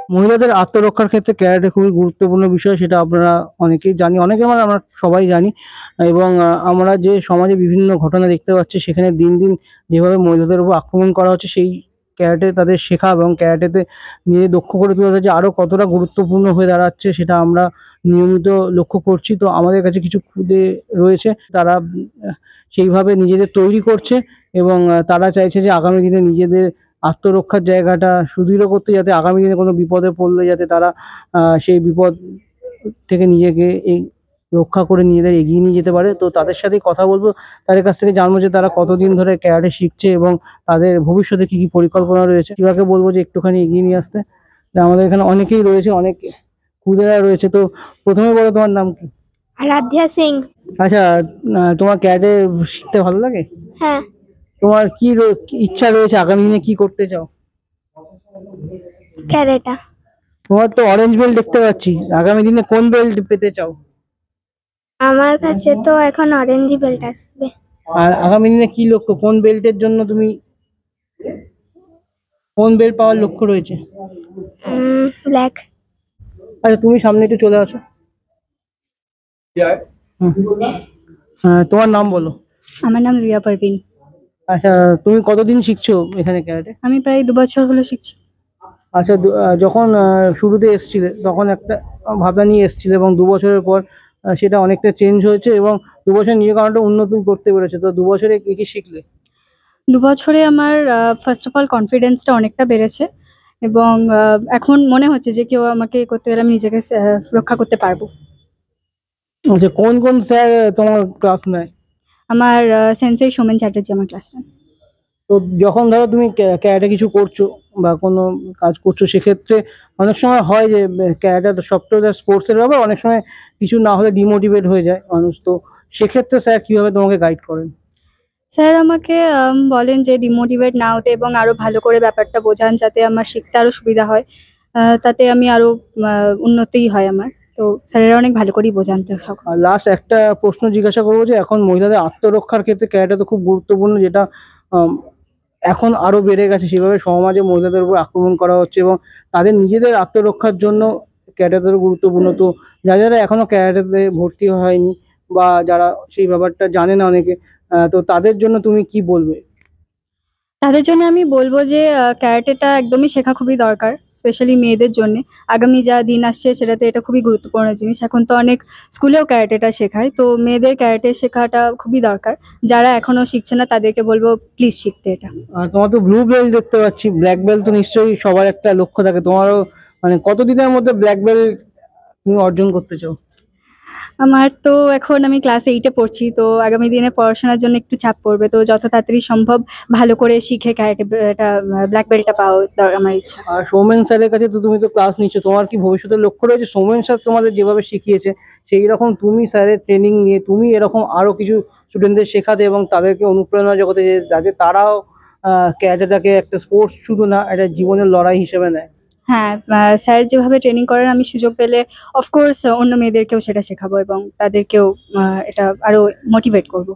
মহিলাদের আত্মরক্ষার ক্ষেত্রে ক্যারাটে খুবই গুরুত্বপূর্ণ বিষয়, সেটা আপনারা অনেকেই জানি, অনেকে মানে আমরা সবাই জানি। এবং আমরা যে সমাজে বিভিন্ন ঘটনা দেখতে পাচ্ছি, সেখানে দিন দিন যেভাবে মহিলাদের উপর আক্রমণ করা হচ্ছে, সেই ক্যারাটে তাদের শেখা এবং ক্যারাটেতে নিজে দক্ষ করে তোলা যে আরো কতটা গুরুত্বপূর্ণ হয়ে দাঁড়াচ্ছে, সেটা আমরা নিয়মিত লক্ষ্য করছি। তো আমাদের কাছে কিছু খুদে রয়েছে, তারা সেইভাবে নিজেদের তৈরি করছে এবং তারা চাইছে যে আগামী দিনে নিজেদের আত্মরক্ষার জায়গাটা সুদৃঢ় করতে, যাতে আগামী দিনে কোনো বিপদে পড়লে যাতে তারা সেই বিপদ থেকে নিজেকে রক্ষা করে নিজেদের এগিয়ে নিয়ে যেতে পারে। তো তাদের সাথেই কথা বলবো, তাদের কাছ থেকে জানবো যে তারা কতদিন ধরে ক্যারাটে শিখছে এবং তাদের ভবিষ্যতে কি কি পরিকল্পনা রয়েছে। শিবাকে বলবো যে একটুখানি এগিয়ে নিয়ে আসতে। তা আমাদের এখানে অনেকেই রয়েছে, অনেক খুদেরা রয়েছে। তো প্রথমে বলো তোমার নাম কি? আরাধ্যা সিং। আচ্ছা, তোমার ক্যারাটে শিখতে ভালো লাগে? হ্যাঁ। তোমার কি ইচ্ছা রয়েছে, আগামী দিনে কি করতে চাও? ক্যারেটা। তোমার তো অরেঞ্জ বেল্ট দেখতে পাচ্ছি, আগামী দিনে কোন বেল্ট পেতে চাও? আমার কাছে তো এখন অরেঞ্জ বেল্ট আসবে। আর আগামী দিনে কি লক্ষ্য, কোন বেল্টের জন্য তুমি, কোন বেল্ট পাওয়ার লক্ষ্য রয়েছে? ব্ল্যাক। আচ্ছা, তুমি সামনে একটু চলে আসো। হুম। তোমার নাম বলো। আমার নাম জিয়া পারভিন। আচ্ছা, তুমি কতদিন শিখছো এখানে ক্যারাটে? আমি প্রায় 2 বছর হলো শিখছি। আচ্ছা, যখন শুরুতে এসছিলে তখন একটা ভাবনা নিয়ে এসছিলে এবং 2 বছরের পর সেটা অনেকটা চেঞ্জ হয়েছে এবং 2 বছর নিজেকে অনেকটা উন্নতি করতে পেরেছে। তো 2 বছরে কি কি শিখলে? 2 বছরে আমার ফার্স্ট অফ অল কনফিডেন্সটা অনেকটা বেড়েছে এবং এখন মনে হচ্ছে যে কেউ আমাকে করতে গেলে আমি নিজেকে রক্ষা করতে পারবো। আচ্ছা, কোন কোন স্যার তোমার ক্লাস নেয়? আমার সেন্সেই সোমেন চ্যাটার্জি আমার ক্লাস নেন। তো যখন ধরো তুমি ক্যারাটে কিছু করছো বা কোনো কাজ করছো, সেক্ষেত্রে অনেক সময় হয় যে ক্যারাটে সবটা স্পোর্টসের ব্যাপার, অনেক সময় কিছু না হলে ডিমোটিভেট হয়ে যায় মানুষ। তো সেক্ষেত্রে স্যার কিভাবে তোমাকে গাইড করেন? স্যার আমাকে বলেন যে ডিমোটিভেট না হতে এবং আরও ভালো করে ব্যাপারটা বোঝান, যাতে আমার শিখতে আরও সুবিধা হয়, তাতে আমি আরও উন্নতিই হয় আমার। তো স্যারেরা অনেক ভালো করেই বোঝান তো সকল। আর লাস্ট একটা প্রশ্ন জিজ্ঞাসা করবো, যে এখন মহিলাদের আত্মরক্ষার ক্ষেত্রে ক্যারাটে তো খুব গুরুত্বপূর্ণ, যেটা আম, এখন আরো বেড়ে গেছে। সেভাবে সমাজে মহিলাদের উপর আক্রমণ করা হচ্ছে এবং তাদের নিজেদের আত্মরক্ষার জন্য ক্যারাটে গুরুত্বপূর্ণ। তো যারা যারা এখনো ক্যারাটেতে ভর্তি হয়নি বা যারা সেই ব্যাপারটা জানে না অনেকে, তো তাদের জন্য তুমি কি বলবে? তাদের জন্য আমি বলবো যে ক্যারাটেটা একদমই শেখা খুবই দরকার, স্পেশালি মেয়েদের জন্য। আগামী যা দিন আসছে সেটাতে এটা খুবই গুরুত্বপূর্ণ জিনিস। এখন তো অনেক স্কুলেও ক্যারাটেটা শেখায়, তো মেয়েদের ক্যারাটে শেখাটা খুবই দরকার। যারা এখনো শিখছে না তাদেরকে বলবো প্লিজ শিখতে এটা। আর তোমার তো ব্লু বেল্ট দেখতে পাচ্ছি, ব্ল্যাক বেল্ট তো নিশ্চয়ই সবার একটা লক্ষ্য থাকে। তোমারও মানে কতদিনের মধ্যে ব্ল্যাক বেল্ট তুমি অর্জন করতে চাও? আমার তো এখন আমি ক্লাস 8-এ পড়ছি, তো আগামী দিনে পড়াশোনার জন্য একটু চাপ পড়বে, তো যত তাড়াতাড়ি সম্ভব ভালো করে শিখে ক্যারাটে এটা ব্ল্যাক বেল্টটা পাওয়া আমার ইচ্ছা। আর সৌমেন স্যারের কাছে তো তুমি তো ক্লাস নিচ্ছ, তোমার কি ভবিষ্যতের লক্ষ্য রয়েছে সৌমেন স্যার তোমাদের যেভাবে শিখিয়েছে সেই রকম তুমি স্যারের ট্রেনিং নিয়ে তুমি এরকম আরো কিছু স্টুডেন্টদের শেখাতে এবং তাদেরকে অনুপ্রেরণা জগতে, যাতে তারাও ক্যারাটেটাকে একটা স্পোর্টস শুধু না, একটা জীবনের লড়াই হিসেবে নেয়? হ্যাঁ, স্যার যেভাবে ট্রেনিং করেন আমি সুযোগ পেলে অফকোর্স অন্য মেয়েদেরকেও সেটা শেখাবো এবং তাদেরকেও এটা আরো মোটিভেট করবো।